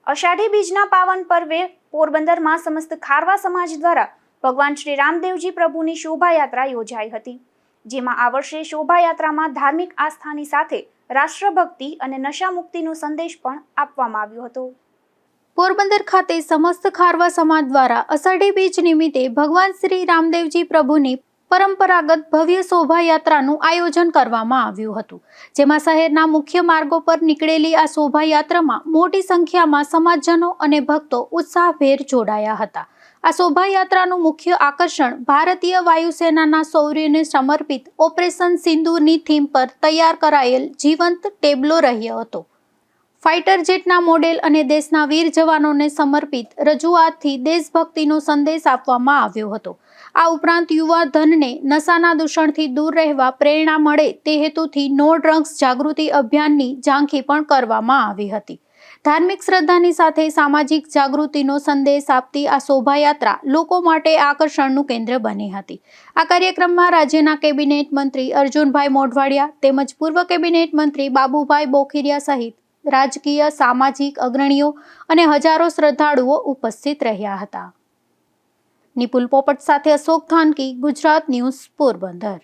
અષાઢી બીજના પાવન પર્વે પોરબંદરમાં સમસ્ત ખારવા સમાજ દ્વારા ભગવાન શ્રી રામદેવજી પ્રભુની શોભાયાત્રા યોજાઈ હતી, જેમાં આ વર્ષે શોભાયાત્રામાં ધાર્મિક આસ્થાની સાથે રાષ્ટ્રભક્તિ અને નશામુક્તિનો સંદેશ પણ આપવામાં આવ્યો હતો। પોરબંદર ખાતે સમસ્ત ખારવા સમાજ દ્વારા અષાઢી બીજ નિમિત્તે ભગવાન શ્રી રામદેવજી પ્રભુની પરંપરાગત ભવ્ય શોભાયાત્રાનું આયોજન કરવામાં આવ્યું હતું, જેમાં શહેરના મુખ્ય માર્ગો પર નીકળેલી આ શોભાયાત્રામાં મોટી સંખ્યામાં સમાજજનો અને ભક્તો ઉત્સાહભેર જોડાયા હતા। આ શોભાયાત્રાનું મુખ્ય આકર્ષણ ભારતીય વાયુસેનાના શૌર્યને સમર્પિત ઓપરેશન સિંદૂરની થીમ પર તૈયાર કરાયેલ જીવંત ટેબ્લો રહ્યો હતો। ફાઇટર જેટના મોડેલ અને દેશના વીર જવાનોને સમર્પિત રજૂઆતથી દેશભક્તિનો સંદેશ આપવામાં આવ્યો હતો। આ ઉપરાંત યુવા ધનને નશાના દૂષણથી દૂર રહેવા પ્રેરણા મળે તે હેતુથી નો ડ્રગ્સ જાગૃતિ અભિયાનની ઝાંખી પણ કરવામાં આવી હતી। ધાર્મિક શ્રદ્ધાની સાથે સામાજિક જાગૃતિનો સંદેશ આપતી આ શોભાયાત્રા લોકો માટે આકર્ષણનું કેન્દ્ર બની હતી। આ કાર્યક્રમમાં રાજ્યના કેબિનેટ મંત્રી અર્જુનભાઈ મોઢવાડિયા તેમજ પૂર્વ કેબિનેટ મંત્રી બાબુભાઈ બોખીરિયા સહિત રાજકીય સામાજિક અગ્રણીઓ અને હજારો શ્રદ્ધાળુઓ ઉપસ્થિત રહ્યા હતા। નિપુલ પોપટ સાથે અશોક થાનકી, ગુજરાત ન્યૂઝ, પોરબંદર।